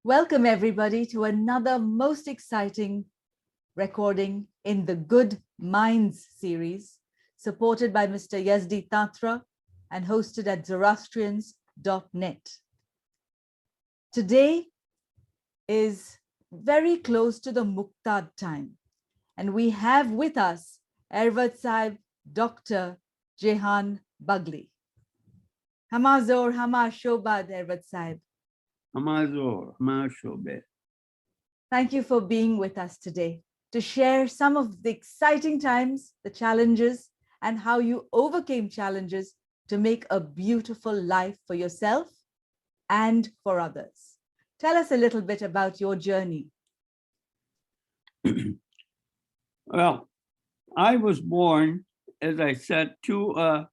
Welcome everybody to another most exciting recording in the Good Minds series, supported by Mr. Yazdi Tatra and hosted at Zoroastrians.net. Today is very close to the Muqtad time, and we have with us Ervad Dr. Jehan Bagli. Hamazor, Hama Shobad, Ervad Sahib. Hamazor, Hama Shobad. Thank you for being with us today to share some of the exciting times, the challenges, and how you overcame challenges to make a beautiful life for yourself and for others. Tell us a little bit about your journey. Well, I was born, as I said, to a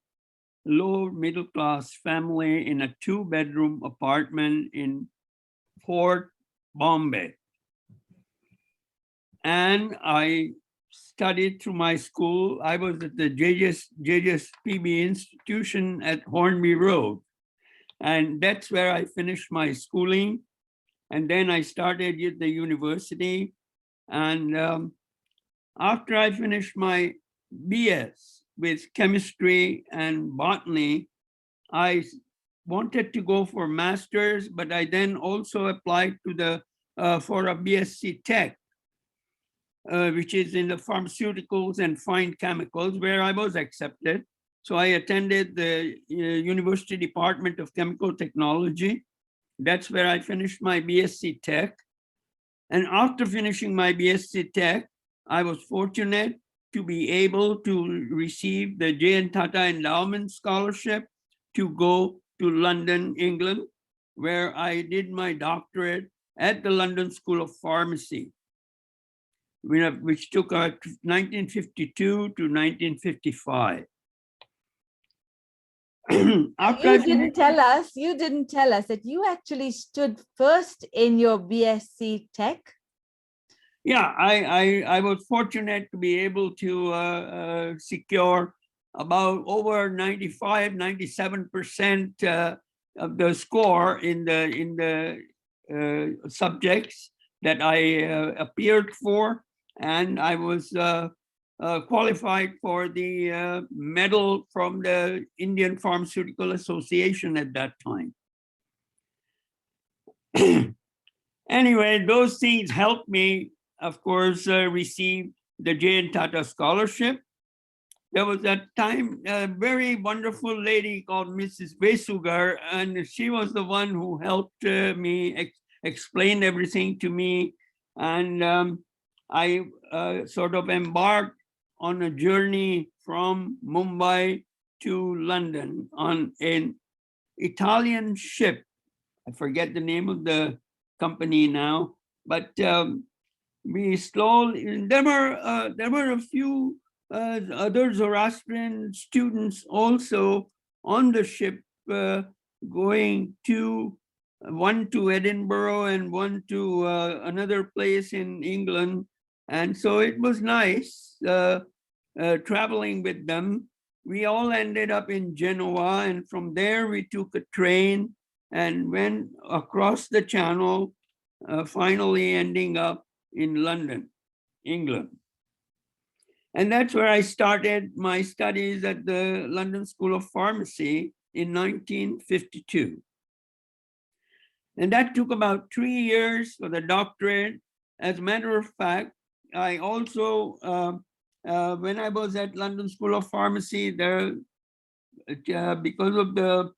low middle class family in a 2-bedroom apartment in Port Bombay. And I studied through my school. I was at the JSPB institution at Hornby Road. And that's where I finished my schooling. And then I started at the university. And after I finished my BS with chemistry and botany, I wanted to go for master's, but I then also applied to for a BSc Tech, which is in the pharmaceuticals and fine chemicals, where I was accepted. So I attended the University Department of Chemical Technology. That's where I finished my BSc Tech. And after finishing my BSc Tech, I was fortunate to be able to receive the J.N. Tata Endowment Scholarship to go to London, England, where I did my doctorate at the London School of Pharmacy, which took 1952 to 1955. You didn't tell us that you actually stood first in your BSc Tech. Yeah, I was fortunate to be able to secure about over 97% of the score in the subjects that I appeared for, and I was qualified for the medal from the Indian Pharmaceutical Association at that time. Anyway, those things helped me, of course, receive the J.N. Tata Scholarship. There was at time a very wonderful lady called Mrs. Vesugar, and she was the one who helped me explain everything to me. And I sort of embarked on a journey from Mumbai to London on an Italian ship. I forget the name of the company now, but we slowly, there were a few other Zoroastrian students also on the ship, going to one to Edinburgh and one to another place in England. And so it was nice traveling with them. We all ended up in Genoa, and from there we took a train and went across the channel, finally ending up in London, England. And that's where I started my studies at the London School of Pharmacy in 1952. And that took about 3 years for the doctorate. As a matter of fact, I also, when I was at London School of Pharmacy, there, because of the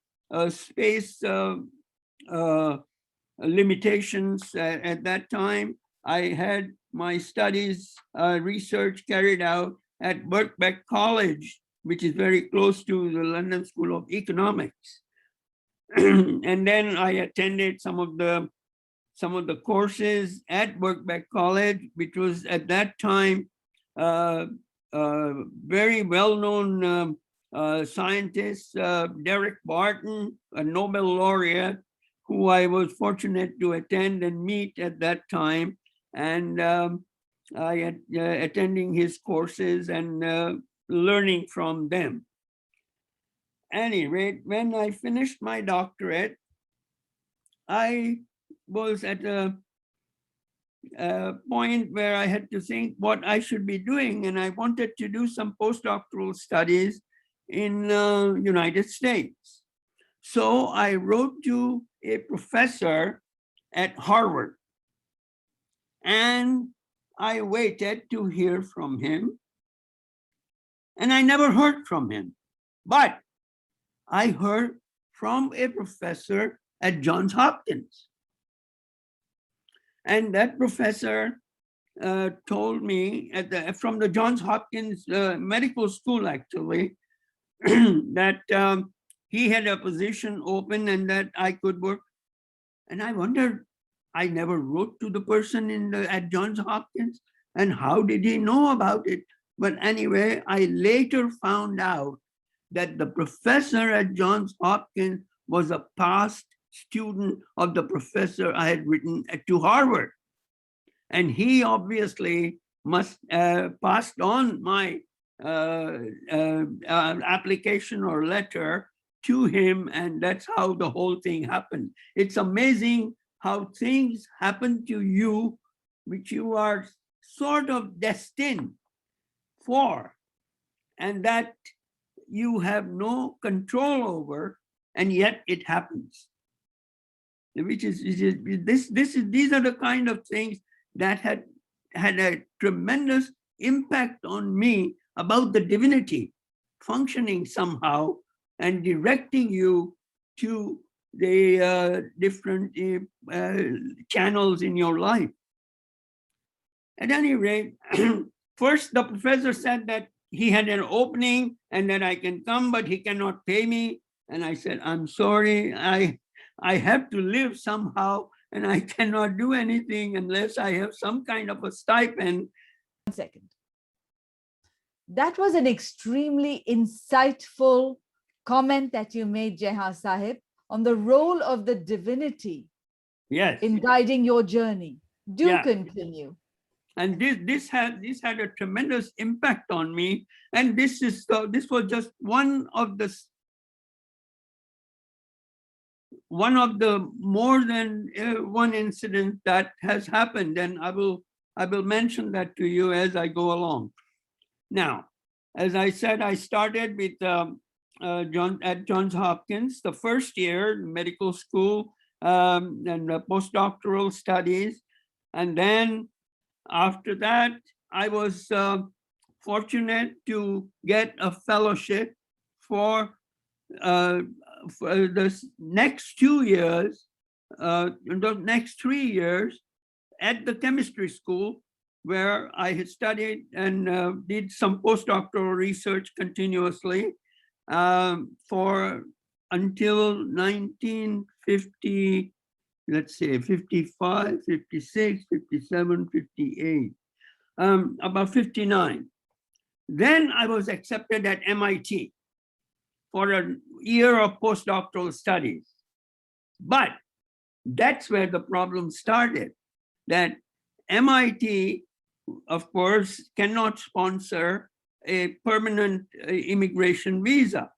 space limitations at that time, I had my studies, research carried out at Birkbeck College, which is very close to the London School of Economics. And then I attended some of the courses at Birkbeck College, which was at that time very well-known scientist, Derek Barton, a Nobel laureate, who I was fortunate to attend and meet at that time. And I attending his courses and learning from them. Anyway, when I finished my doctorate, I was at a point where I had to think what I should be doing, and I wanted to do some postdoctoral studies in United States. So I wrote to a professor at Harvard, and I waited to hear from him, and I never heard from him. But I heard from a professor at Johns Hopkins. And that professor told me from the Johns Hopkins Medical School, actually, that he had a position open and that I could work. And I wondered, I never wrote to the person at Johns Hopkins, and how did he know about it? But anyway, I later found out that the professor at Johns Hopkins was a past student of the professor I had written to Harvard. And he obviously must passed on my application or letter to him, and that's how the whole thing happened. It's amazing how things happen to you, which you are sort of destined for, and that you have no control over, and yet it happens. These are the kind of things that had a tremendous impact on me about the divinity functioning somehow and directing you to the different channels in your life. At any rate, first the professor said that he had an opening and that I can come, but he cannot pay me. And I said, I'm sorry, I have to live somehow, and I cannot do anything unless I have some kind of a stipend. 1 second. That was an extremely insightful comment that you made, Jehan Sahib, on the role of the divinity in guiding your journey. Do continue. And this had a tremendous impact on me. And this was just one of the more than one incident that has happened, and I will mention that to you as I go along. Now, as I said, I started with at Johns Hopkins, the first year medical school and postdoctoral studies, and then after that, I was fortunate to get a fellowship for the next 2 years, the next 3 years at the chemistry school, where I had studied and did some postdoctoral research continuously for until 1950, let's say 55, 56, 57, 58, about 59. Then I was accepted at MIT for a year of postdoctoral studies. But that's where the problem started, that MIT, of course, cannot sponsor a permanent immigration visa.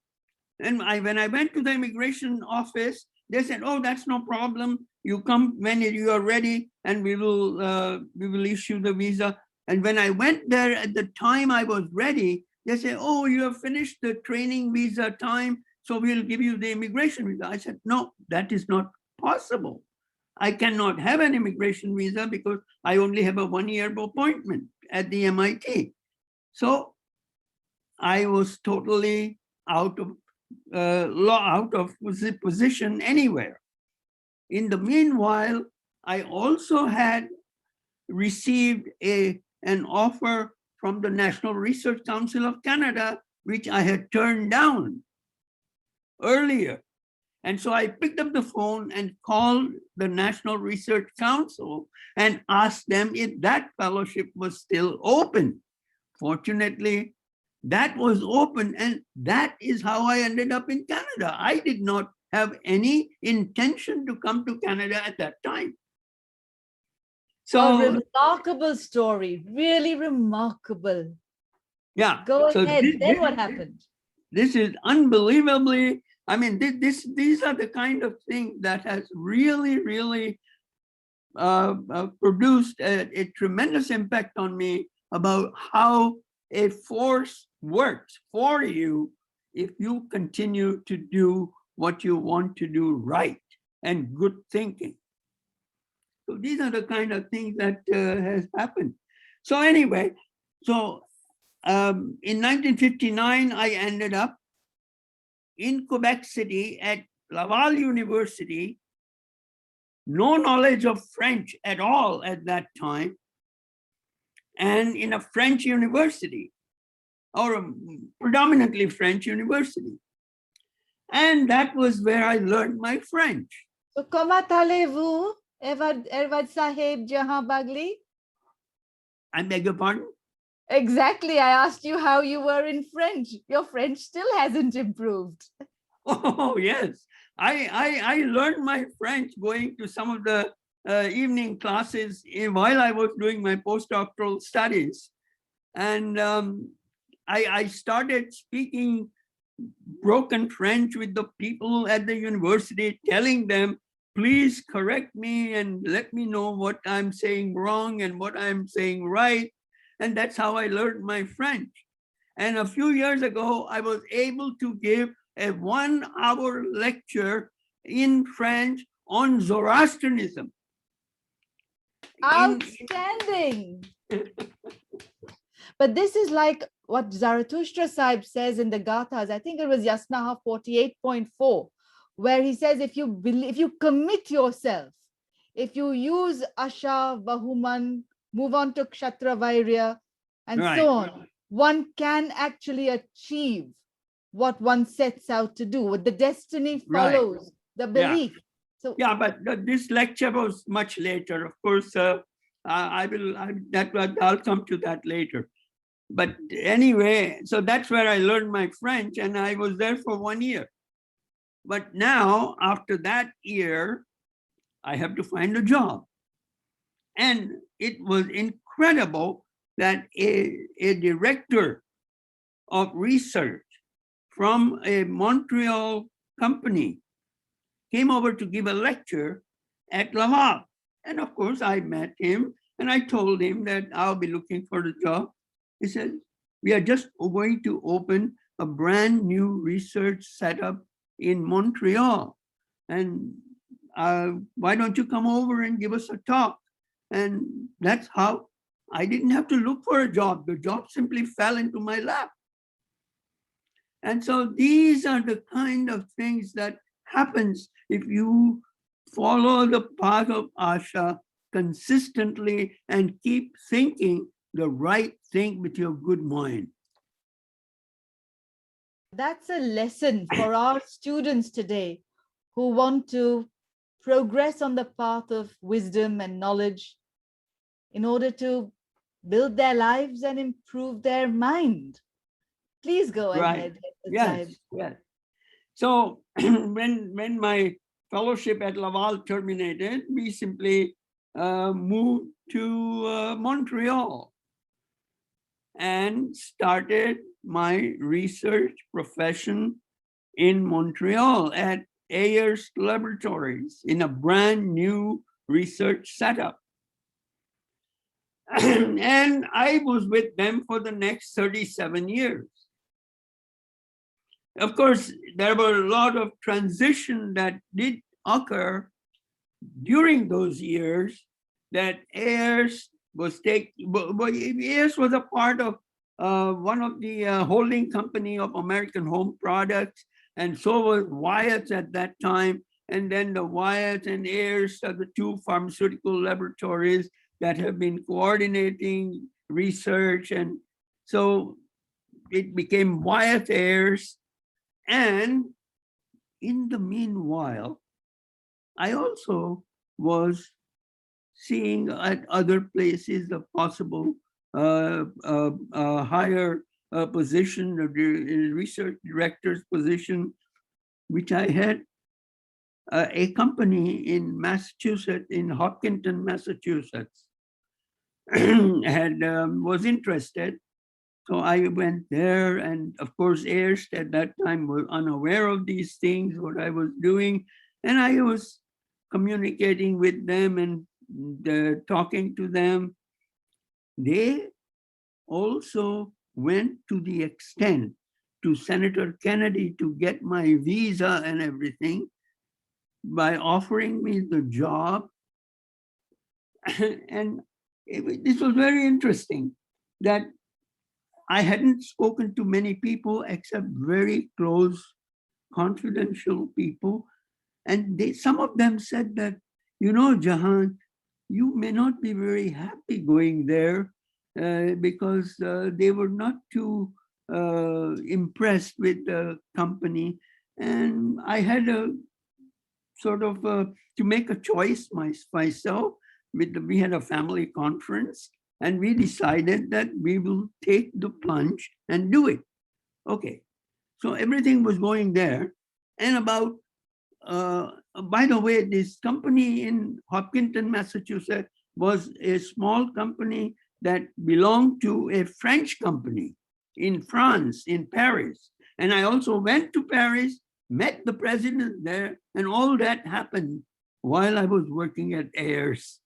And when I went to the immigration office, they said, oh, that's no problem. You come when you are ready and we will issue the visa. And when I went there at the time I was ready, they said, oh, you have finished the training visa time, so we'll give you the immigration visa. I said, no, that is not possible. I cannot have an immigration visa because I only have a 1-year appointment at the MIT. So I was totally out of position anywhere. In the meanwhile, I also had received an offer from the National Research Council of Canada, which I had turned down earlier. And so I picked up the phone and called the National Research Council and asked them if that fellowship was still open. Fortunately, that was open, and that is how I ended up in Canada. I did not have any intention to come to Canada at that time. So, a remarkable story, really remarkable. Yeah. Go ahead. Then what happened? This is unbelievably, I mean, these are the kind of things that has really, really produced a tremendous impact on me about how a force works for you if you continue to do what you want to do right and good thinking. So these are the kind of things that has happened. So anyway, so in 1959, I ended up in Quebec City at Laval University, no knowledge of French at all at that time, and in a French university, or a predominantly French university. And that was where I learned my French. So, comment allez-vous, Ervad Sahib, Jehan Bagli? I beg your pardon? Exactly. I asked you how you were in French. Your French still hasn't improved. Oh, yes. I learned my French going to some of the evening classes while I was doing my postdoctoral studies. And I started speaking broken French with the people at the university, telling them, please correct me and let me know what I'm saying wrong and what I'm saying right. And that's how I learned my French. And a few years ago, I was able to give a 1-hour lecture in French on Zoroastrianism. Outstanding. But this is like what Zarathustra Sahib says in the Gathas. I think it was Yasnaha 48.4, where he says, if you commit yourself, if you use Asha, Bahuman, move on to Kshatriya, Vairya, and so on, one can actually achieve what one sets out to do. The destiny follows the belief. Yeah. So yeah, but this lecture was much later. Of course, I'll come to that later. But anyway, so that's where I learned my French, and I was there for 1 year. But now, after that year, I have to find a job. And it was incredible that a director of research from a Montreal company came over to give a lecture at Laval. And of course, I met him and I told him that I'll be looking for the job. He said, we are just going to open a brand new research setup in Montreal. And why don't you come over and give us a talk? And that's how I didn't have to look for a job. The job simply fell into my lap. And so these are the kind of things that happens if you follow the path of Asha consistently and keep thinking the right thing with your good mind. That's a lesson for our students today who want to progress on the path of wisdom and knowledge in order to build their lives and improve their mind. Please go ahead. Yes. So when my fellowship at Laval terminated, we simply moved to Montreal and started my research profession in Montreal at Ayrest Laboratories in a brand new research setup. And I was with them for the next 37 years. Of course, there were a lot of transition that did occur during those years that Ayrest was Ayrest was a part of one of the holding company of American Home Products, and so was Wyeth at that time. And then the Wyeth and Ayrest are the two pharmaceutical laboratories that have been coordinating research. And so it became Wyeth Ayrest. And in the meanwhile, I also was seeing at other places a possible higher position, the research director's position, which I had a company in Massachusetts, in Hopkinton, Massachusetts, was interested. So I went there, and of course, Ayrest at that time was unaware of these things, what I was doing, and I was communicating with them and talking to them. They also went to the extent to Senator Kennedy to get my visa and everything by offering me the job. And this was very interesting that I hadn't spoken to many people except very close, confidential people. And some of them said that, you know, Jehan, you may not be very happy going there because they were not too impressed with the company. And I had a sort of to make a choice myself. We had a family conference and we decided that we will take the plunge and do it. Okay, so everything was going there. And about, by the way, this company in Hopkinton, Massachusetts was a small company that belonged to a French company in France, in Paris. And I also went to Paris, met the president there, and all that happened while I was working at Ayrest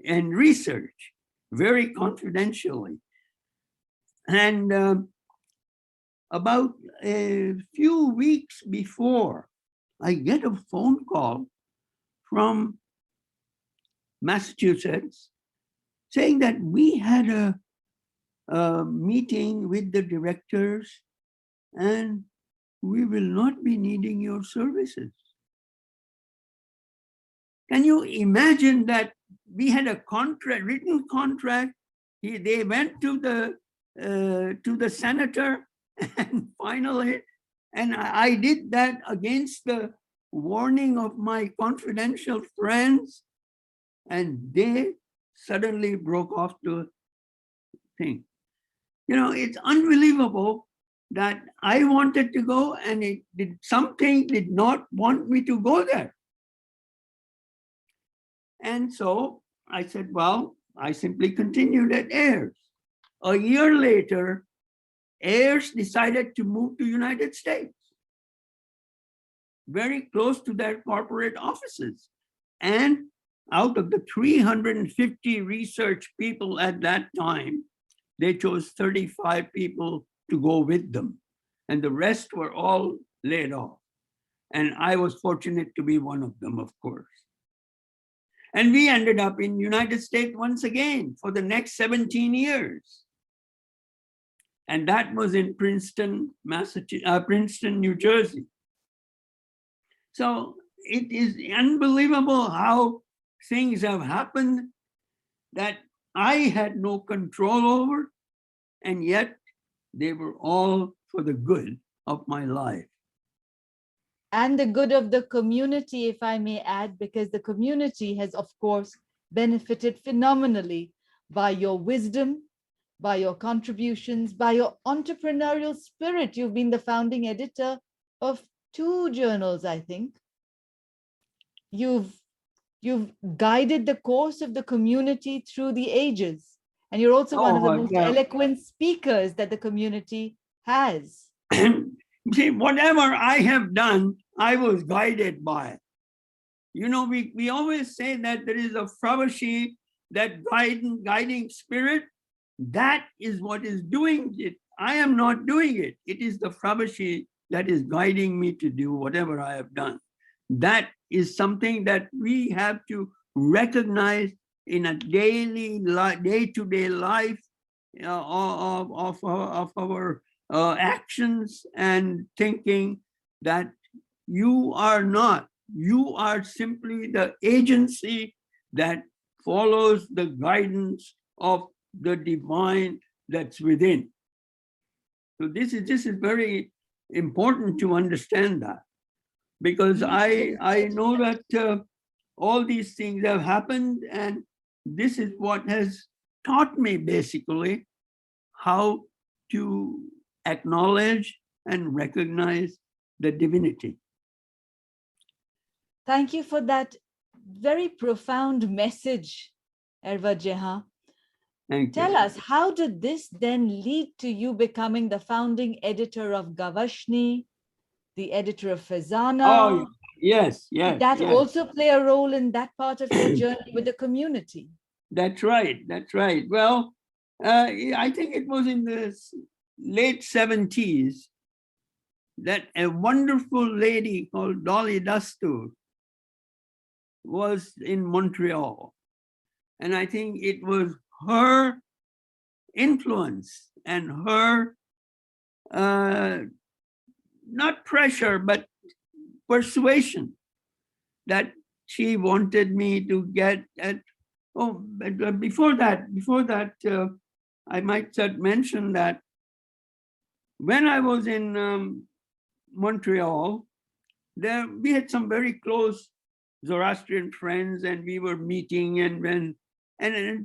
and research, very confidentially. And about a few weeks before, I get a phone call from Massachusetts saying that we had a meeting with the directors and we will not be needing your services. Can you imagine that we had a contract, written contract? They went to the senator, and finally, and I did that against the warning of my confidential friends, and they suddenly broke off the thing. You know, it's unbelievable that I wanted to go and something did not want me to go there. And so I said, well, I simply continued at Ayrest. A year later, Ayrest decided to move to United States, very close to their corporate offices. And out of the 350 research people at that time, they chose 35 people to go with them. And the rest were all laid off. And I was fortunate to be one of them, of course. And we ended up in the United States once again for the next 17 years. And that was in Princeton, Princeton, New Jersey. So it is unbelievable how things have happened that I had no control over, and yet they were all for the good of my life. And the good of the community, if I may add, because the community has, of course, benefited phenomenally by your wisdom, by your contributions, by your entrepreneurial spirit. You've been the founding editor of 2 journals, I think. You've guided the course of the community through the ages. And you're also one of the most eloquent speakers that the community has. See, whatever I have done, I was guided by. You know, we always say that there is a Fravashi, that guiding spirit. That is what is doing it. I am not doing it. It is the Fravashi that is guiding me to do whatever I have done. That is something that we have to recognize in a daily, day-to-day life of our actions and thinking, that you are simply the agency that follows the guidance of the divine that's within. So this is very important to understand that, because I know that all these things have happened, and this is what has taught me basically how to acknowledge and recognize the divinity. Thank you for that very profound message, Ervad Jehan. Tell us, how did this then lead to you becoming the founding editor of Gavashni, the editor of FEZANA? Oh, Yes, Did yes, that yes. also play a role in that part of your journey with the community? That's right. That's right. Well, I think it was in the late 70s that a wonderful lady called Dolly Dastur was in Montreal. And I think it was her influence and her, not pressure, but persuasion that she wanted me to get at. Oh, but before that, I might mention that when I was in Montreal, there we had some very close Zoroastrian friends, and we were meeting, and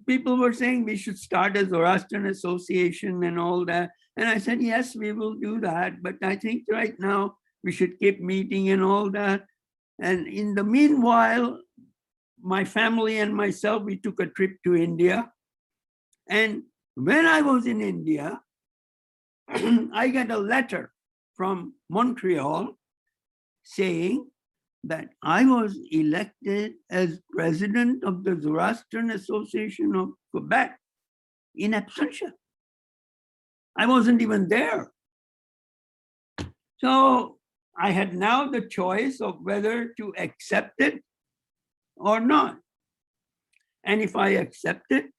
people were saying we should start a Zoroastrian association and all that. And I said, yes, we will do that, but I think right now we should keep meeting and all that. And in the meanwhile, my family and myself, we took a trip to India. And when I was in India, I got a letter from Montreal saying that I was elected as president of the Zoroastrian Association of Quebec in absentia. I wasn't even there. So I had now the choice of whether to accept it or not. And if I accepted,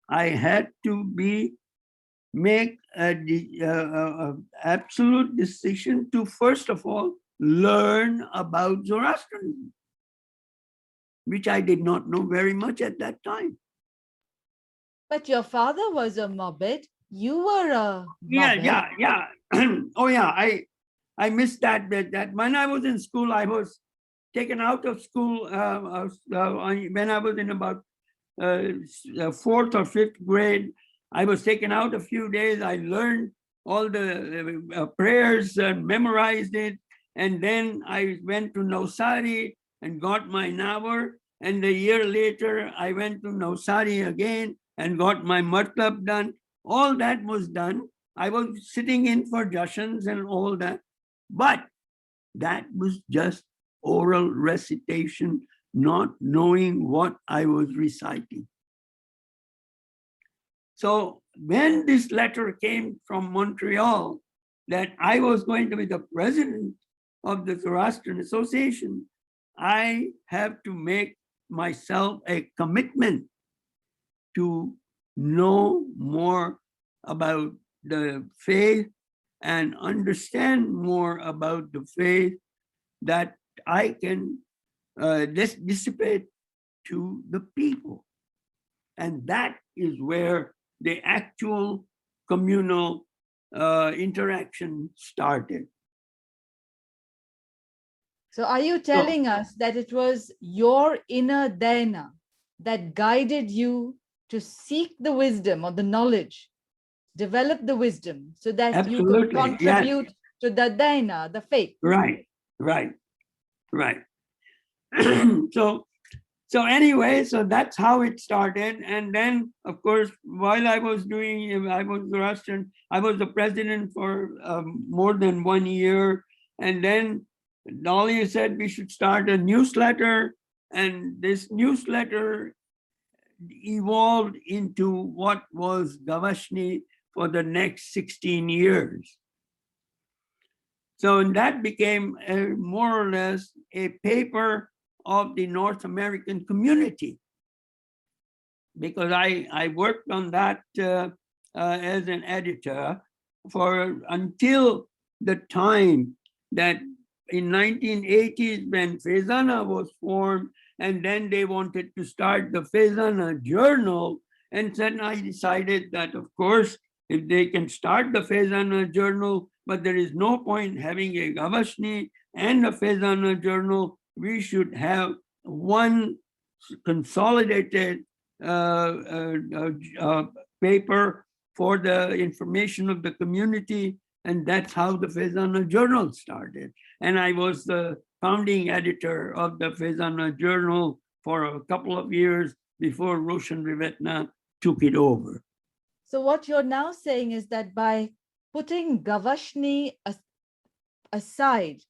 I had to make a absolute decision to, first of all, learn about Zoroastrianism, which I did not know very much at that time. But your father was a Mabed. You were a Mabed. Yeah. Oh yeah, I missed that bit. That when I was in school, I was taken out of school when I was in about fourth or fifth grade. I was taken out a few days. I learned all the prayers and memorized it. And then I went to Navsari and got my Navar. And a year later, I went to Navsari again and got my Matlab done. All that was done. I was sitting in for Jashans and all that. But that was just oral recitation, not knowing what I was reciting. So when this letter came from Montreal that I was going to be the president of the Zoroastrian Association, I have to make myself a commitment to know more about the faith and understand more about the faith that I can dissipate to the people. And that is where the actual communal interaction started. So are you telling us that it was your inner Dhyana that guided you to seek the wisdom or the knowledge, develop the wisdom so that Absolutely, you could contribute to the Dhyana, the faith? Right. So anyway, so that's how it started. And then, of course, while I was Zoroastrian, I was the president for more than 1 year. And then Dolly said we should start a newsletter. And this newsletter evolved into what was Gavashni for the next 16 years. So that became more or less a paper of the North American community, because I worked on that as an editor until the time that in 1980s when FEZANA was formed, and then they wanted to start the FEZANA journal, and then I decided that, of course, if they can start the FEZANA journal, but there is no point having a Gavashni and a FEZANA journal, we should have one consolidated paper for the information of the community. And that's how the FEZANA journal started. And I was the founding editor of the FEZANA journal for a couple of years before Roshan Rivetna took it over. So what you're now saying is that by putting Gavashni aside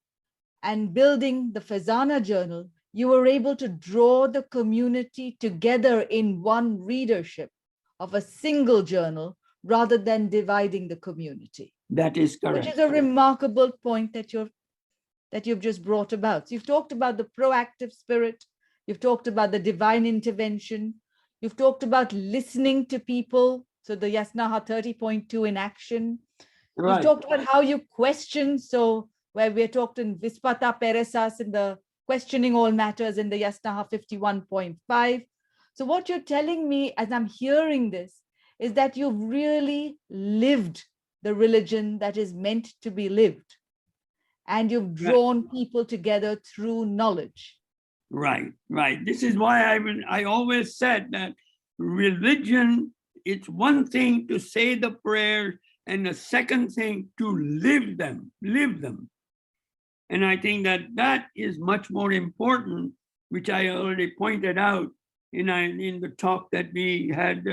and building the FEZANA journal, you were able to draw the community together in one readership of a single journal rather than dividing the community. That is correct. Which is a remarkable point that you've just brought about. So you've talked about the proactive spirit, you've talked about the divine intervention, you've talked about listening to people, so the Yasnaha 30.2 in action. Right. You've talked about how you question, so where we're talking Vispata Peresas in the questioning all matters in the Yasnaha 51.5. So what you're telling me as I'm hearing this is that you've really lived the religion that is meant to be lived. And you've drawn people together through knowledge. Right, right. This is why I always said that religion, it's one thing to say the prayers, and the second thing to live them. And I think that is much more important, which I already pointed out in the talk that we had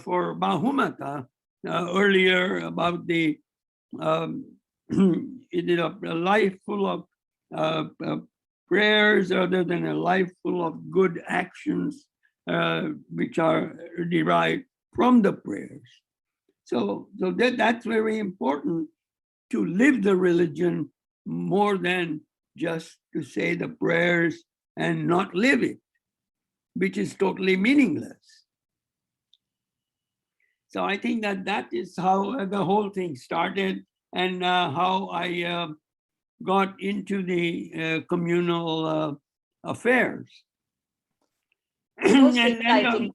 for Bahumata earlier about the it is a life full of prayers rather than a life full of good actions which are derived from the prayers. So that's very important, to live the religion more than just to say the prayers and not live it, which is totally meaningless. So I think that is how the whole thing started, and how I got into the communal affairs. Most exciting.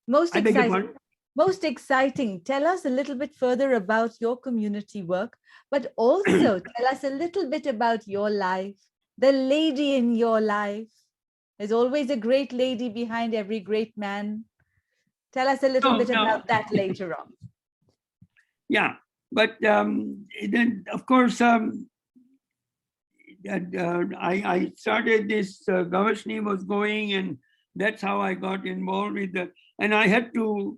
Most I beg your exciting. pardon? Most exciting. Tell us a little bit further about your community work, but also tell us a little bit about your life, the lady in your life. There's always a great lady behind every great man. Tell us a little bit about that later on. Yeah, but then of course, I started this, Gavashni was going, and that's how I got involved with the, and I had to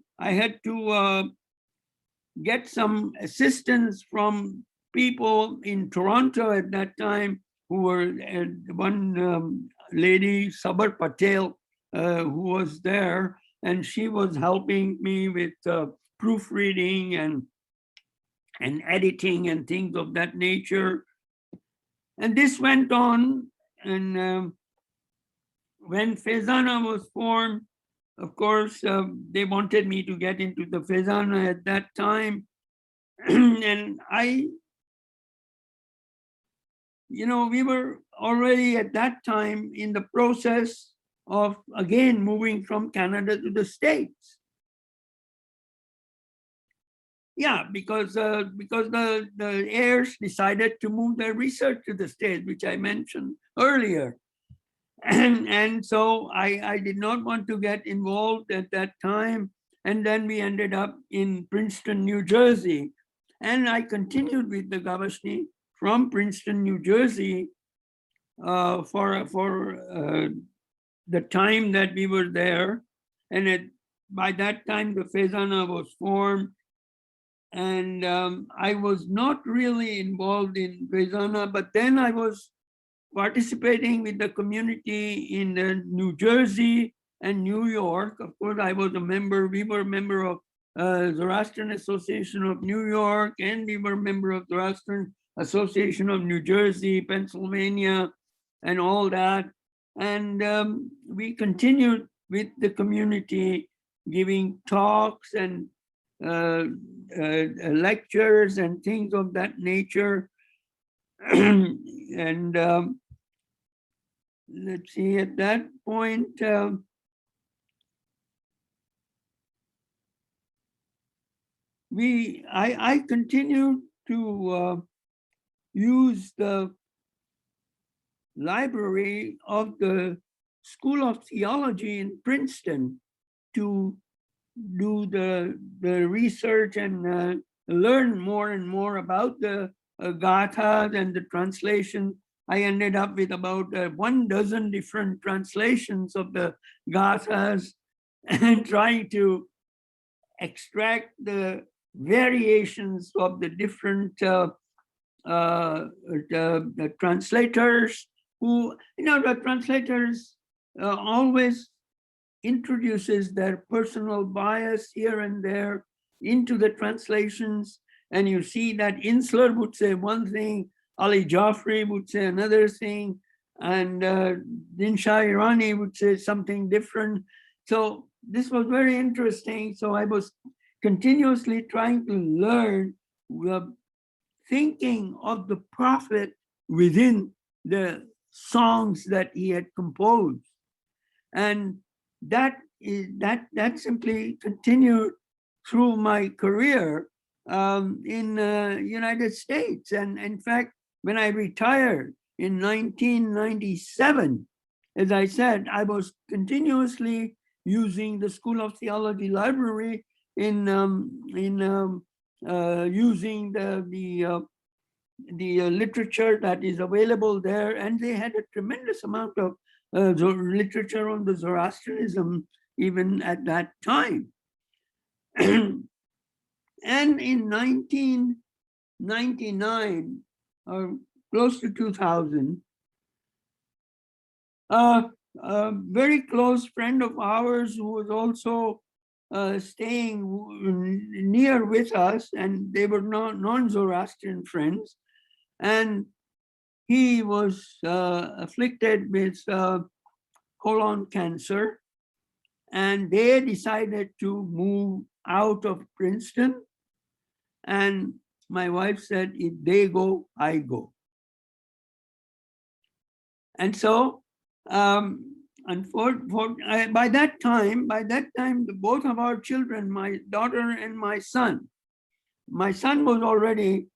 get some assistance from people in Toronto at that time, who were one lady, Sabar Patel, who was there, and she was helping me with proofreading and editing and things of that nature. And this went on, and when FEZANA was formed, of course, they wanted me to get into the FEZANA at that time. And we were already at that time in the process of, again, moving from Canada to the States. Yeah, because the heirs decided to move their research to the States, which I mentioned earlier. And so I did not want to get involved at that time. And then we ended up in Princeton, New Jersey. And I continued with the Gavashni from Princeton, New Jersey for the time that we were there. And by that time, the FEZANA was formed. And I was not really involved in FEZANA, but then I was participating with the community in New Jersey and New York. Of course, I was a member, we were a member of Zoroastrian Association of New York, and we were a member of Zoroastrian Association of New Jersey, Pennsylvania, and all that. And we continued with the community, giving talks and lectures and things of that nature. And let's see, at that point, I continued to use the library of the School of Theology in Princeton to do the research and learn more and more about the Gathas and the translation. I ended up with about 12 different translations of the Gathas and trying to extract the variations of the different the translators who, the translators always introduces their personal bias here and there into the translations. And you see that Insler would say one thing, Ali Jaffri would say another thing, and Dinsha Irani would say something different. So this was very interesting. So I was continuously trying to learn the thinking of the prophet within the songs that he had composed. And that simply continued through my career in United States. And in fact, when I retired in 1997, as I said, I was continuously using the School of Theology library in using the literature that is available there, and they had a tremendous amount of literature on the Zoroastrianism even at that time. And in 1999, or close to 2000, a very close friend of ours who was also staying near with us, and they were non-Zoroastrian friends, and he was afflicted with colon cancer, and they decided to move out of Princeton. And my wife said, if they go, I go. And so, by that time, both of our children, my daughter and my son was already,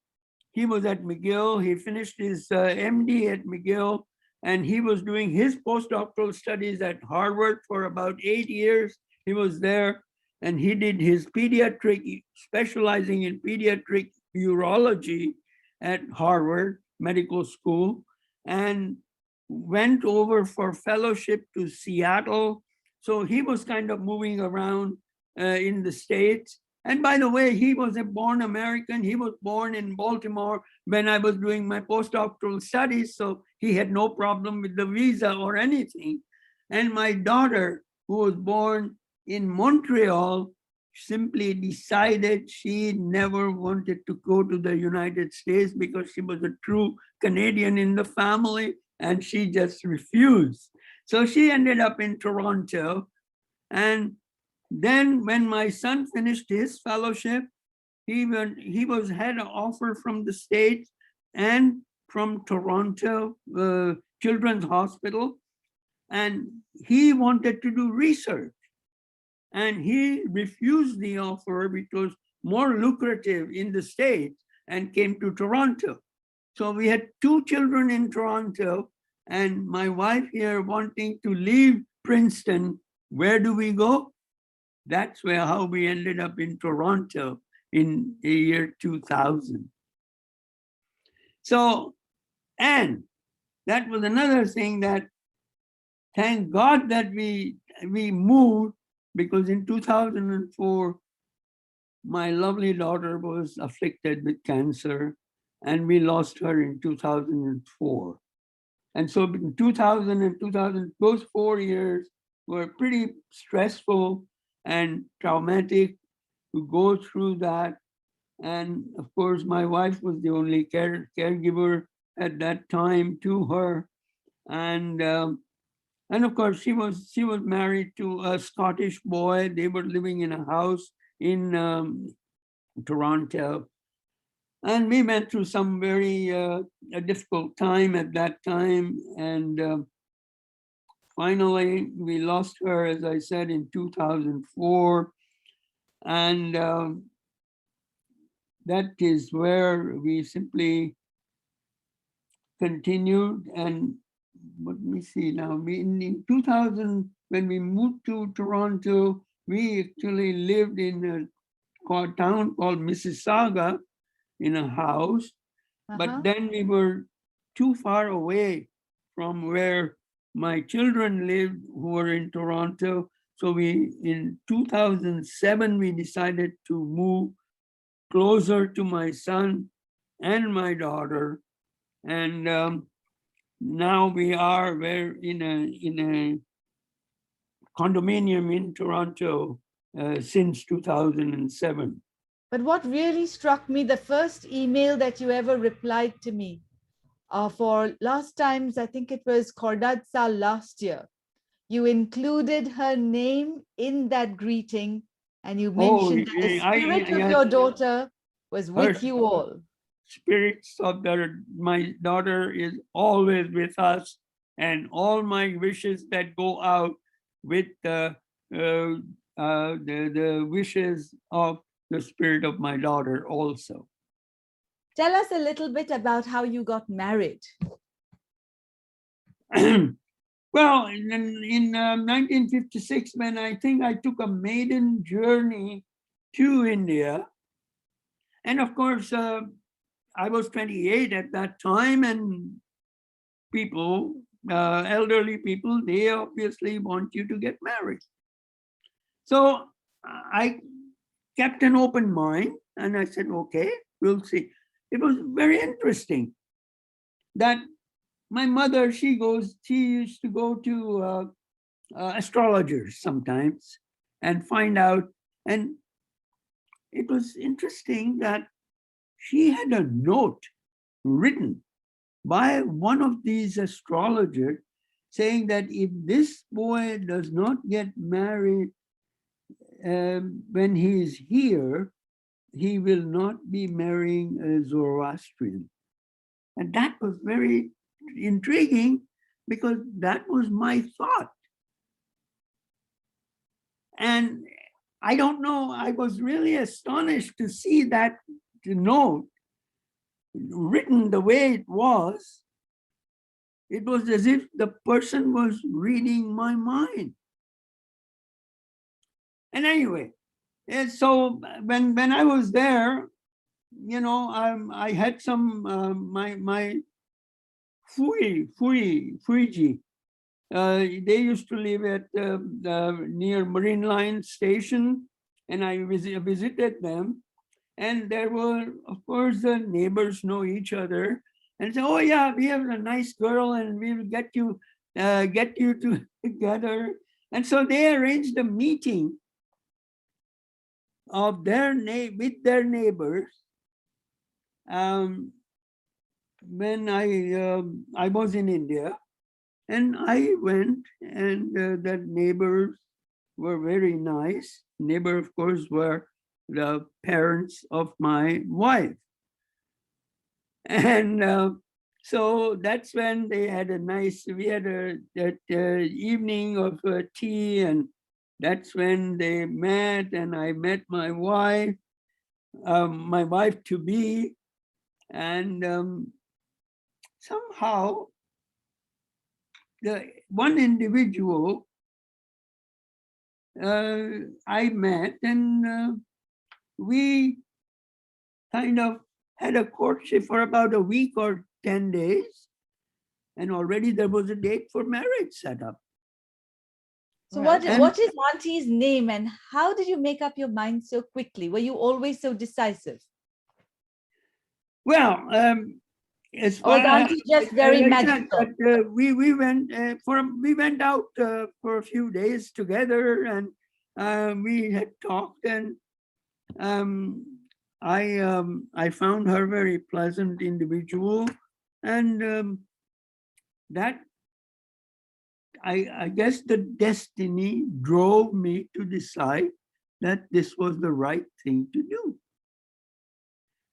he was at McGill. He finished his MD at McGill, and he was doing his postdoctoral studies at Harvard for about 8 years. He was there, and he did his pediatric, specializing in pediatric urology at Harvard Medical School, and went over for fellowship to Seattle. So he was kind of moving around in the States. And by the way, he was a born American. He was born in Baltimore when I was doing my postdoctoral studies. So he had no problem with the visa or anything. And my daughter, who was born in Montreal, simply decided she never wanted to go to the United States because she was a true Canadian in the family, and she just refused. So she ended up in Toronto. And then when my son finished his fellowship, he had an offer from the States and from Toronto Children's Hospital, and he wanted to do research. And he refused the offer because more lucrative in the States, and came to Toronto. So we had 2 children in Toronto, and my wife here wanting to leave Princeton. Where do we go? That's how we ended up in Toronto in the year 2000. So, and that was another thing that, thank God that we moved, because in 2004, my lovely daughter was afflicted with cancer, and we lost her in 2004. And so in 2000 and 2000, those 4 years were pretty stressful and traumatic to go through that. And of course, my wife was the only caregiver at that time to her. And of course, she was married to a Scottish boy. They were living in a house in Toronto. And we went through some very difficult time at that time. And finally, we lost her, as I said, in 2004. And that is where we simply continued. And let me see now, in 2000, when we moved to Toronto, we actually lived in a town called Mississauga in a house, but then we were too far away from where my children lived who were in Toronto. So in 2007, we decided to move closer to my son and my daughter. And now we are in a condominium in Toronto since 2007. But what really struck me, the first email that you ever replied to me for last times, I think it was Kordadsa last year, you included her name in that greeting, and you Oh, mentioned that the spirit of yes, your daughter was her with you all. spirits of my daughter is always with us, and all my wishes that go out with the wishes of the spirit of my daughter also. Tell us a little bit about how you got married. Well, in 1956, when I think I took a maiden journey to India, and of course, I was 28 at that time, and people, elderly people, they obviously want you to get married. So I kept an open mind, and I said, okay, we'll see. It was very interesting that my mother, she used to go to astrologers sometimes and find out. And it was interesting that she had a note written by one of these astrologers saying that if this boy does not get married when he is here, he will not be marrying a Zoroastrian. And that was very intriguing because that was my thought. And I don't know, I was really astonished to see that note written the way it was. It was as if the person was reading my mind. And anyway, so when I was there, you know, I had some my Fuiji. They used to live at near Marine Line Station, and I visited them. And there were, of course, the neighbors know each other, and say, "Oh yeah, we have a nice girl, and we will get you together." And so they arranged a meeting of with their neighbors. When I was in India, and I went, and the neighbors were very nice. Neighbor, of course, were the parents of my wife. And so that's when they had we had that evening of tea, and that's when they met, and I met my wife to be, and somehow the one individual I met, and we kind of had a courtship for about a week or 10 days, and already there was a date for marriage set up. So what is Auntie's name, and how did you make up your mind so quickly? Were you always so decisive? Well, as Or was far Auntie just very magical? we went out for a few days together, and we had talked, and I found her very pleasant individual, and that I guess the destiny drove me to decide that this was the right thing to do,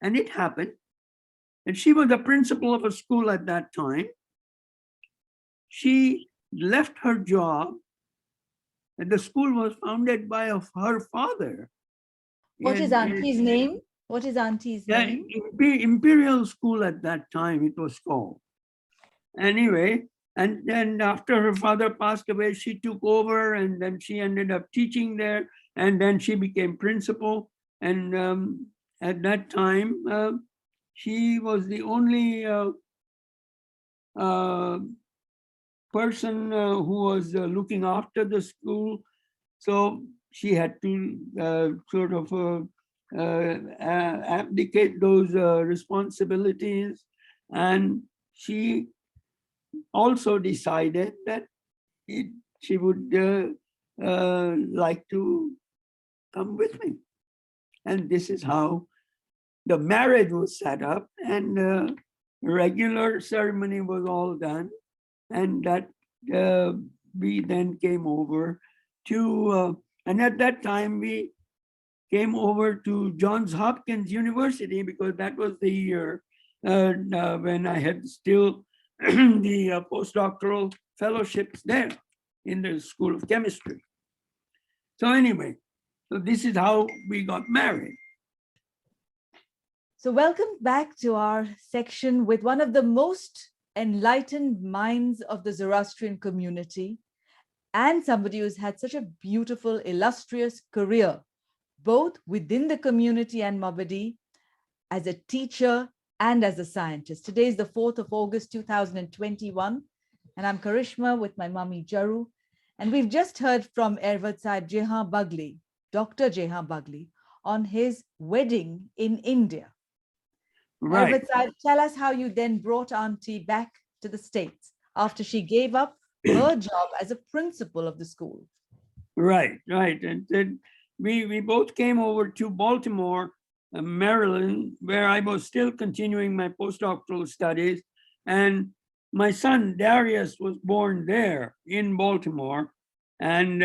and it happened. And she was the principal of a school at that time. She left her job, and the school was founded by her father. What is Auntie's name? What is Auntie's name? Imperial School at that time, it was called. Anyway, and then after her father passed away, she took over, and then she ended up teaching there, and then she became principal. And at that time, she was the only person who was looking after the school. So she had to sort of abdicate those responsibilities. And she also decided that she would like to come with me. And this is how the marriage was set up, and regular ceremony was all done. And that we then came over to, and at that time we came over to Johns Hopkins University, because that was the year when I had still the postdoctoral fellowships there in the School of Chemistry. So anyway, so this is how we got married. So welcome back to our section with one of the most enlightened minds of the Zoroastrian community, and somebody who's had such a beautiful, illustrious career, both within the community and Mabadi, as a teacher and as a scientist. Today is the 4th of August, 2021, and I'm Karishma with my mummy Jaru. And we've just heard from Ervad Sahib Jehan Bagli, Dr. Jehan Bagli, on his wedding in India. Right. Ervad Sahib, tell us how you then brought Auntie back to the States after she gave up her job as a principal of the school. Right. And then we both came over to Baltimore, Maryland, where I was still continuing my postdoctoral studies. And my son Darius was born there in Baltimore. And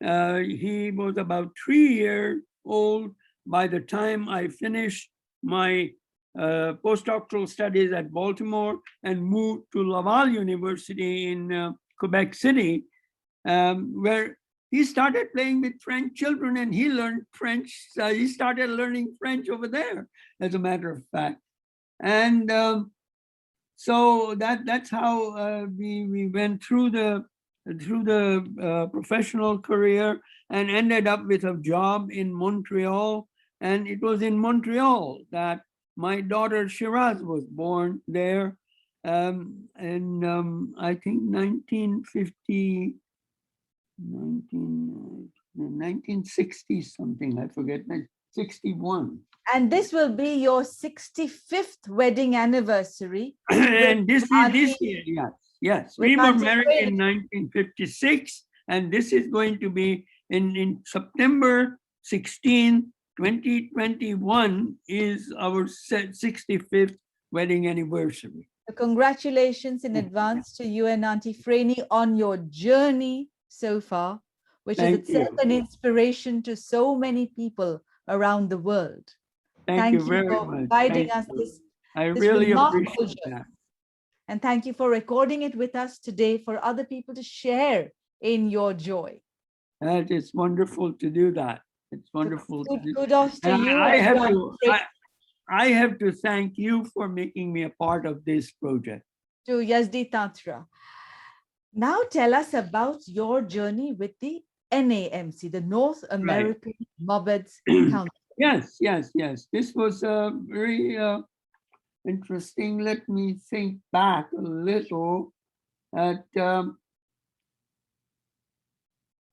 he was about 3 years old by the time I finished my postdoctoral studies at Baltimore and moved to Laval University in Quebec City, where he started playing with French children, and he learned French. He started learning French over there, as a matter of fact. And so that's how we went through the professional career and ended up with a job in Montreal. And it was in Montreal that my daughter Shiraz was born there, in I think 1960 something, I forget, 61. And this will be your 65th wedding anniversary. And this year, yes. We were married in 1956, and this is going to be in September 16, 2021 is our 65th wedding anniversary. So congratulations in advance to you and Auntie Franny on your journey so far, which is itself an inspiration to so many people around the world. Thank you very for much. guiding us this really remarkable appreciate journey. that. And thank you for recording it with us today for other people to share in your joy. That is wonderful to do that. It's wonderful. Kudos to you. I have to thank you for making me a part of this project. To Yazdi Tantra. Now tell us about your journey with the NAMC, the North American Mobeds Council. Yes. This was very interesting. Let me think back a little at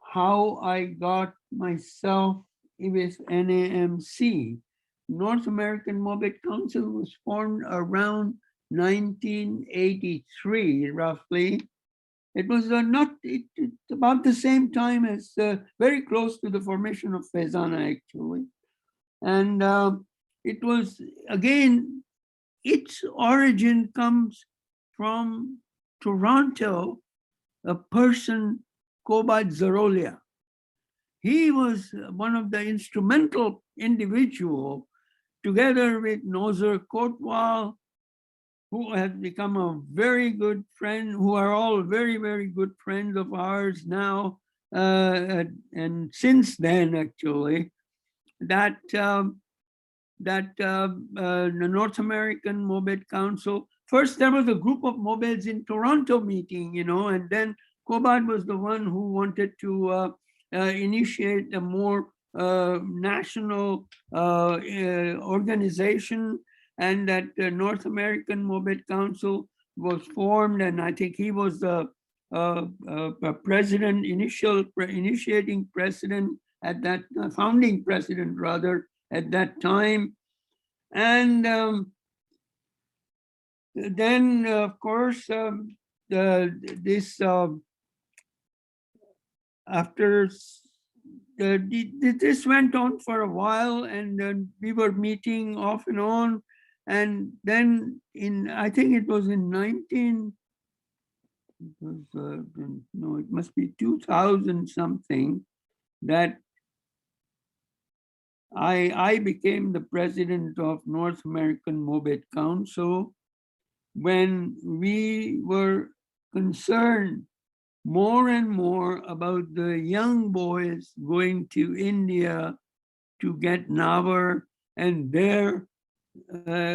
how I got myself with NAMC. North American Mobed Council was formed around 1983, roughly. It was it's about the same time as, very close to the formation of FEZANA, actually. And it was, again, its origin comes from Toronto, a person, Kobad Zarolia. He was one of the instrumental individual, together with Nozer Kotwal, who have become a very good friend, who are all very, very good friends of ours now. And since then, actually, that the North American Mobed Council, first there was a group of Mobeds in Toronto meeting, and then Kobad was the one who wanted to initiate a more national organization, and that North American Mobed Council was formed, and I think he was the initiating president at that, founding president rather, at that time. And then, of course, after this went on for a while, and we were meeting off and on. And then I think it was in no, it must be 2000 something, that I became the president of North American Mobed Council, when we were concerned more and more about the young boys going to India to get Navar, and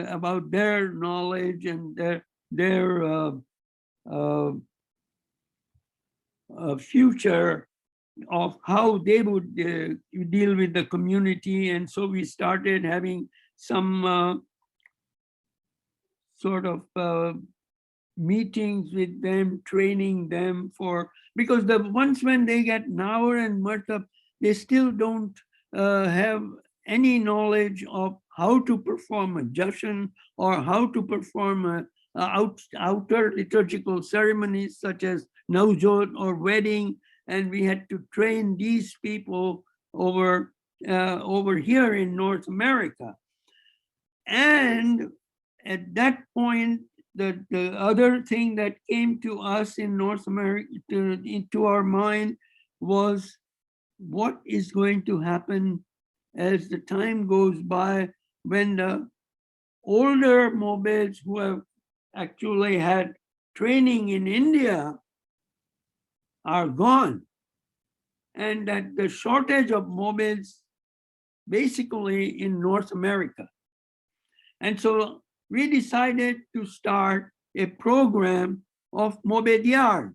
about their knowledge and their future of how they would deal with the community. And so we started having some sort of meetings with them, training them because once when they get Navar and Martab, they still don't have any knowledge of how to perform a jashan or how to perform outer liturgical ceremonies such as Naujot or wedding. And we had to train these people over here in North America. And at that point, the other thing that came to us in North America, into our mind, was what is going to happen as the time goes by, when the older Mobeds who have actually had training in India are gone, and that the shortage of Mobeds basically in North America. And so we decided to start a program of Mobediars.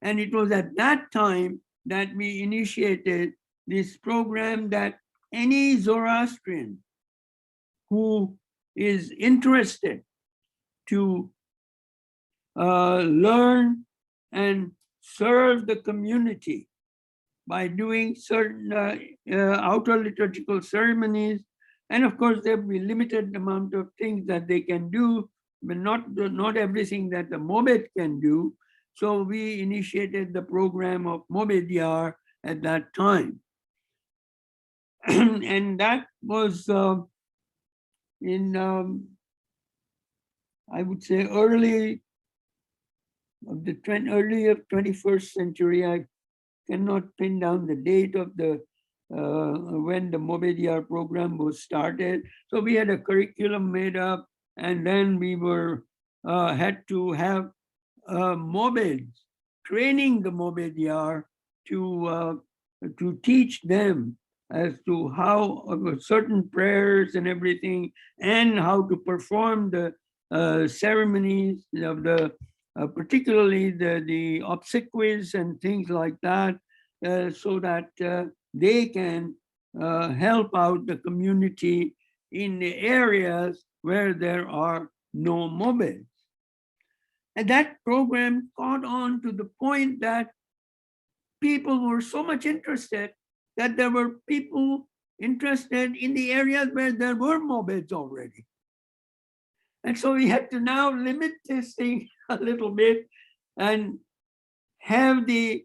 And it was at that time that we initiated this program, that any Zoroastrian who is interested to learn and serve the community by doing certain outer liturgical ceremonies. And of course, there will be limited amount of things that they can do, but not everything that the Mobed can do. So we initiated the program of Mobediar at that time. And that was in, I would say, early of 21st century. I cannot pin down the date of the when the Mobediar program was started. So we had a curriculum made up, and then we were had to have Mobeds training the Mobediar to teach them as to how certain prayers and everything, and how to perform the ceremonies of the particularly the obsequies and things like that, so that they can help out the community in the areas where there are no Mobeds. And that program caught on to the point that people were so much interested that there were people interested in the areas where there were Mobeds already. And so we had to now limit this thing a little bit and have the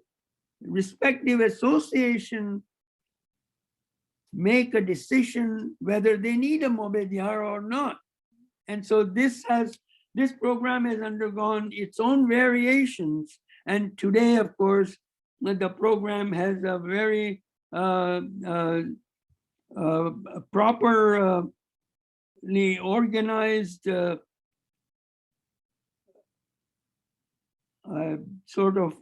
respective association make a decision whether they need a Mobediar or not. And so this program has undergone its own variations. And today, of course, the program has a very properly organized sort of,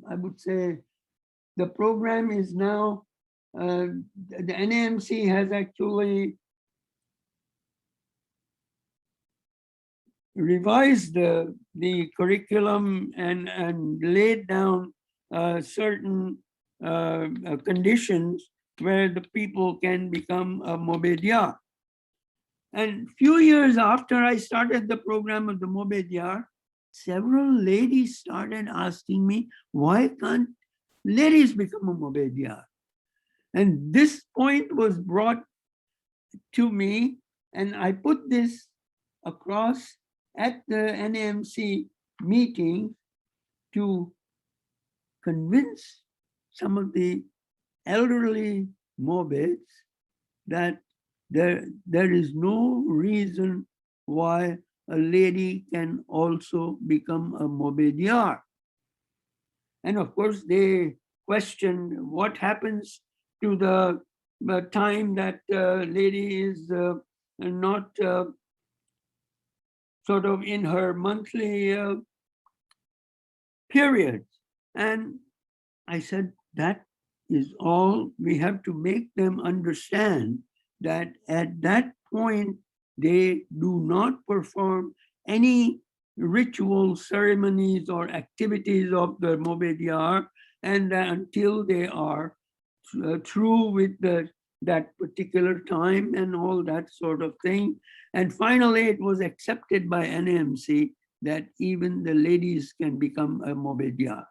I would say, the program is now, the NAMC has actually revised the curriculum and laid down certain conditions where the people can become a Mobediar. And few years after I started the program of the Mobediar, several ladies started asking me, why can't ladies become a Mobediar? And this point was brought to me, and I put this across at the NAMC meeting to convince some of the elderly Mobids that there is no reason why a lady can also become a Mobidyar. And of course, they question what happens to the time that lady is not sort of in her monthly period. And I said, that is all we have to make them understand, that at that point, they do not perform any ritual ceremonies or activities of the Mobidyar, and until they are through with that particular time and all that sort of thing. And finally, it was accepted by NAMC that even the ladies can become a Mobidyar.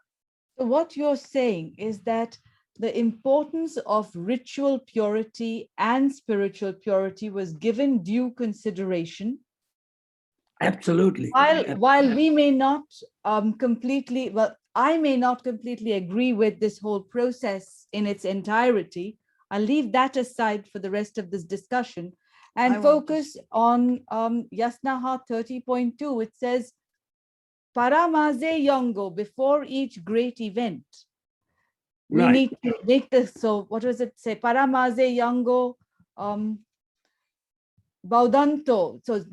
So what you're saying is that the importance of ritual purity and spiritual purity was given due consideration. Absolutely. While we may not completely, well, I may not completely agree with this whole process in its entirety, I'll leave that aside for the rest of this discussion and focus on Yasnaha 30.2, which says, Paramaze Yongo, before each great event. We need to make this, so what does it say? Paramaze Yongo Baudanto. So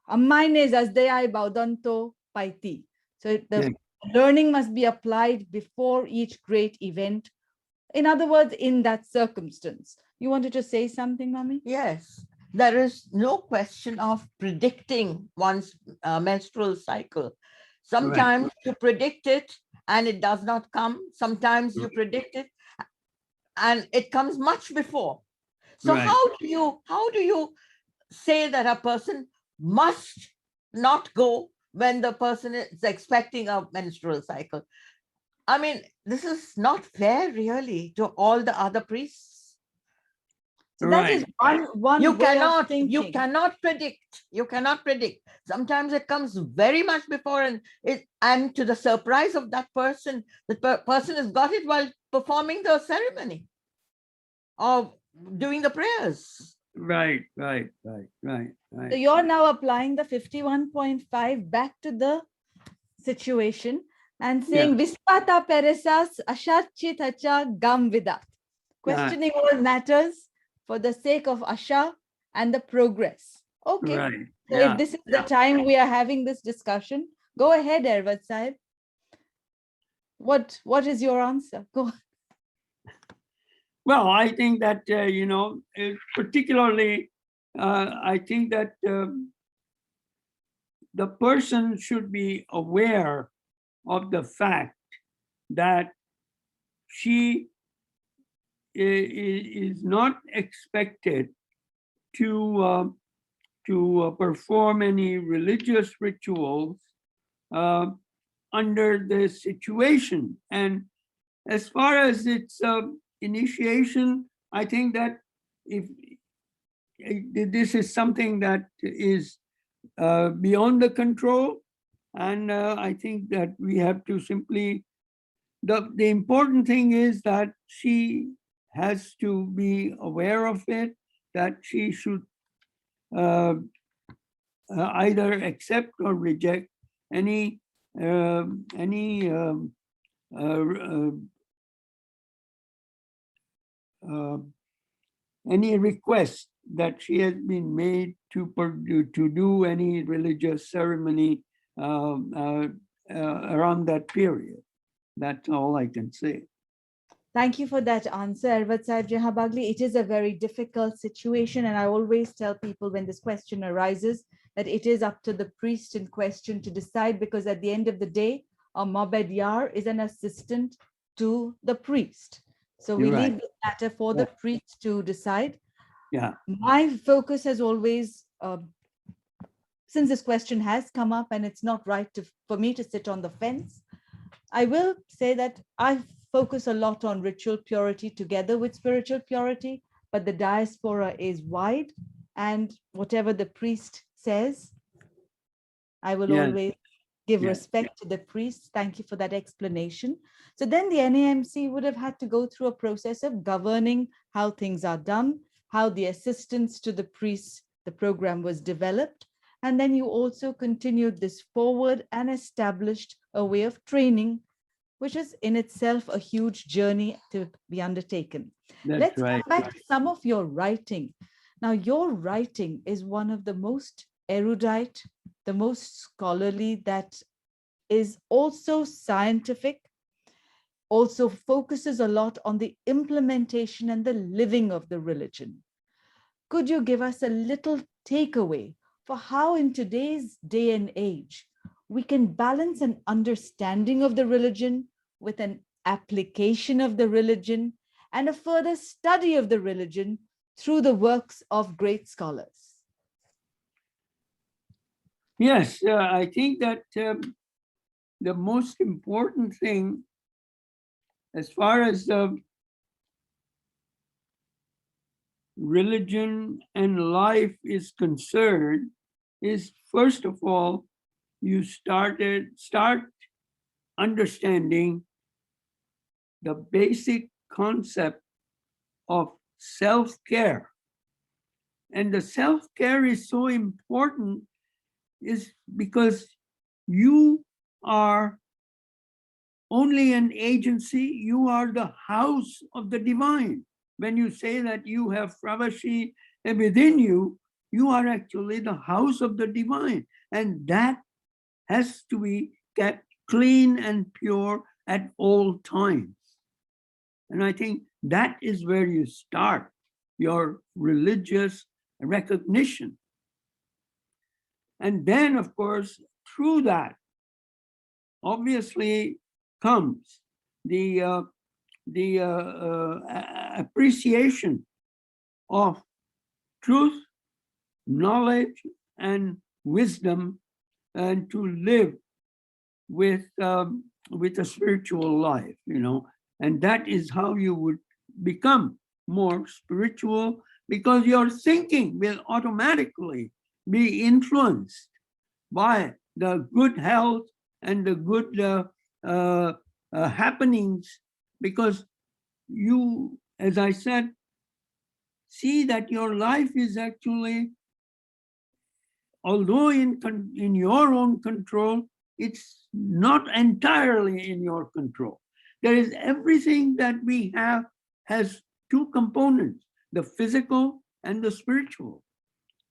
Ammaine Zazdeyai Baudanto Paiti. So the learning must be applied before each great event. In other words, in that circumstance. You wanted to say something, Mami? Yes, there is no question of predicting one's menstrual cycle. Sometimes you predict it and it does not come. Sometimes you predict it and it comes much before. So how do you say that a person must not go when the person is expecting a menstrual cycle? I mean, this is not fair really to all the other priests. So that is one you cannot predict. Sometimes it comes very much before, and to the surprise of that person, the person has got it while performing the ceremony or doing the prayers. Right. So you're now applying the 51.5 back to the situation and saying Vispata Peresas Ashachitacha Gamvidat. Questioning all matters for the sake of Asha and the progress. Okay. So if this is the time we are having this discussion, go ahead, Ervad Sahib. What is your answer? Go on. Well, I think that, particularly, I think that the person should be aware of the fact that she is not expected to perform any religious rituals under the situation. And as far as its initiation, I think that if this is something that is beyond the control, and I think that we have to simply, the important thing is that she has to be aware of it, that she should either accept or reject any request that she has been made to do any religious ceremony around that period. That's all I can say. Thank you for that answer, Ervad Sahib Jehan Bagli. It is a very difficult situation, and I always tell people when this question arises that it is up to the priest in question to decide, because at the end of the day, a Mobidyar is an assistant to the priest. So we leave the matter for the priest to decide. My focus has always, since this question has come up and it's not right for me to sit on the fence, I will say that I focus a lot on ritual purity together with spiritual purity, but the diaspora is wide, and whatever the priest says, I will Yes, always give yes. respect to the priest. Thank you for that explanation. So then the NAMC would have had to go through a process of governing how things are done, how the assistance to the priests, the program was developed. And then you also continued this forward and established a way of training, which is in itself a huge journey to be undertaken. That's Let's right. come back to some of your writing. Now, your writing is one of the most erudite, the most scholarly, that is also scientific, also focuses a lot on the implementation and the living of the religion. Could you give us a little takeaway for how in today's day and age we can balance an understanding of the religion with an application of the religion and a further study of the religion through the works of great scholars? Yes, I think that the most important thing as far as religion and life is concerned is, first of all, you start understanding the basic concept of self-care. And the self-care is so important is because you are only an agency, you are the house of the divine. When you say that you have Gavashni within you, you are actually the house of the divine. And that has to be kept clean and pure at all times. And I think that is where you start your religious recognition. And then, of course, through that, obviously comes the appreciation of truth, knowledge, and wisdom, and to live with a spiritual life, and that is how you would become more spiritual, because your thinking will automatically be influenced by the good health and the good happenings, because you, as I said, see that your life is actually, although in your own control, it's not entirely in your control. There is everything that we have has two components, the physical and the spiritual.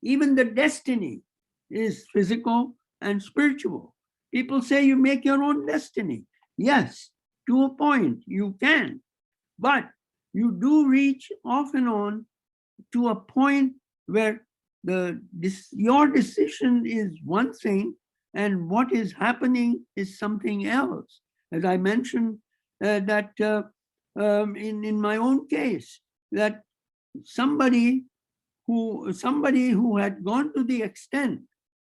Even the destiny is physical and spiritual. People say you make your own destiny. Yes, to a point you can, but you do reach off and on to a point where your decision is one thing and what is happening is something else. As I mentioned, that in my own case, that somebody who had gone to the extent,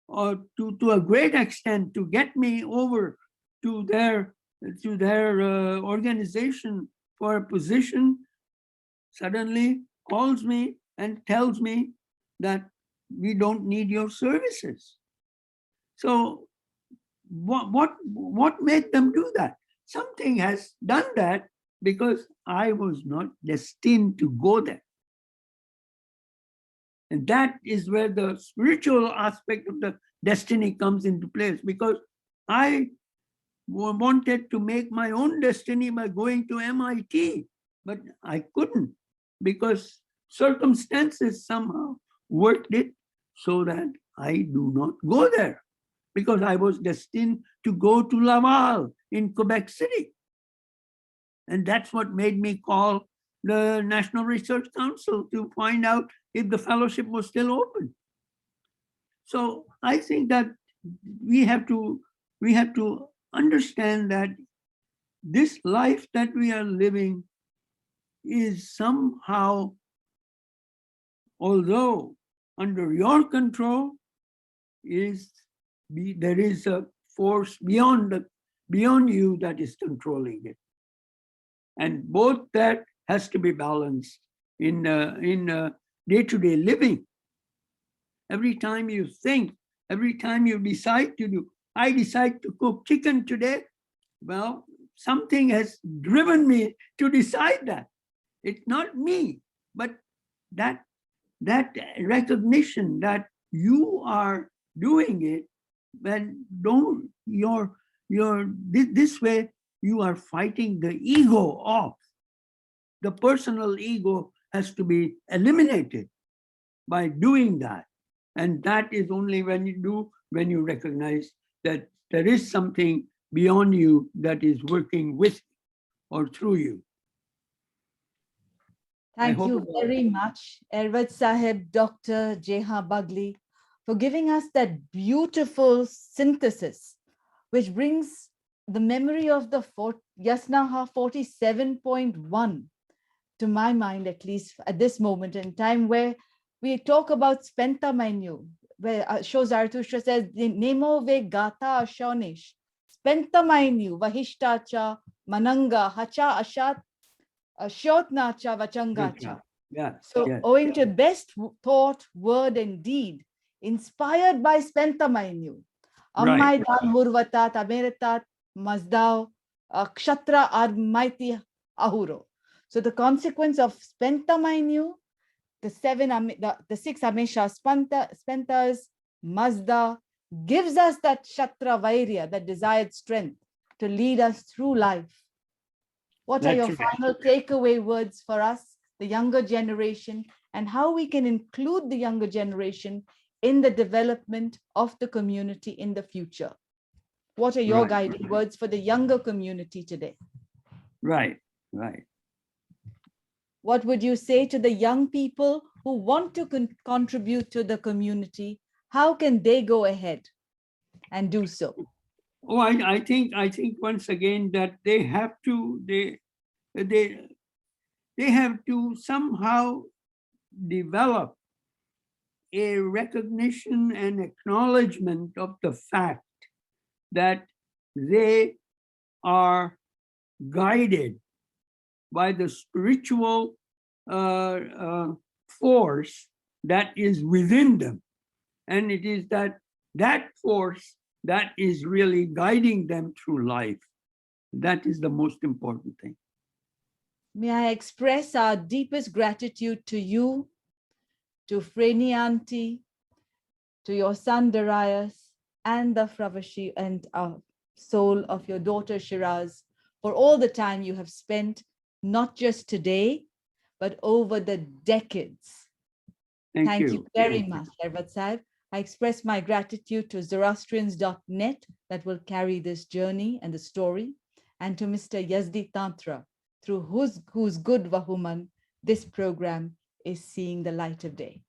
or to a great extent, to get me over to their organization for a position, suddenly calls me and tells me that we don't need your services. So what made them do that? Something has done that, because I was not destined to go there. And that is where the spiritual aspect of the destiny comes into place, because I wanted to make my own destiny by going to MIT, but I couldn't, because circumstances somehow worked it so that I do not go there, because I was destined to go to Laval in Quebec City. And that's what made me call the National Research Council to find out if the fellowship was still open. So I think that we have to understand that this life that we are living is somehow, although under your control, there is a force beyond beyond you that is controlling it. And both that has to be balanced in day-to-day living. Every time you think, every time you decide to do, I decide to cook chicken today, well, something has driven me to decide that. It's not me, but that recognition that you are doing it, and don't this way you are fighting the ego off. The personal ego has to be eliminated by doing that. And that is only when you recognize that there is something beyond you that is working with or through you. Thank you very much, Ervad Sahib, Dr. Jehan Bagli, for giving us that beautiful synthesis, which brings the memory of the Yasnaha 47.1 to my mind, at least at this moment in time, where we talk about Spenta Mainu, where Zarathustra says, Nemo ve gata ashonish, Spenta Mainu, Vahishtacha, Mananga, Hacha Ashat, Shotnacha, Vachangacha. Yeah. So, yes. owing to best thought, word, and deed, inspired by Spenta Mainu, Right. Ammaidan Murvatat, Ameratat, Mazdao, Kshatra Armaiti Ahuro. So the consequence of Spenta Mainu, the six Amesha Spentas, Mazda, gives us that Shatra Vairya, that desired strength to lead us through life. What are your final takeaway words for us, the younger generation, and how we can include the younger generation in the development of the community in the future? What are your guiding words for the younger community today? Right. What would you say to the young people who want to contribute to the community? How can they go ahead and do so? Oh, I think once again that they have to somehow develop a recognition and acknowledgement of the fact that they are guided by the spiritual force that is within them. And it is that force that is really guiding them through life. That is the most important thing. May I express our deepest gratitude to you, to Freni Auntie, to your son Darius, and the Fravashi and soul of your daughter Shiraz, for all the time you have spent, not just today, but over the decades. Thank you very much, Ervad Sahib. I express my gratitude to Zoroastrians.net that will carry this journey and the story, and to Mr. Yazdi Tantra, through whose good Vahuman this program is seeing the light of day.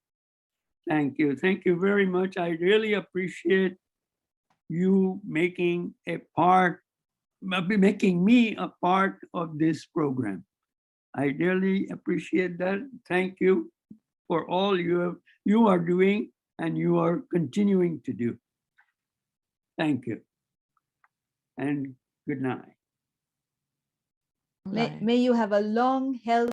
Thank you. Thank you very much. I really appreciate you making me a part of this program. I really appreciate that. Thank you for all you are doing and you are continuing to do. Thank you. And good night. May you have a long, healthy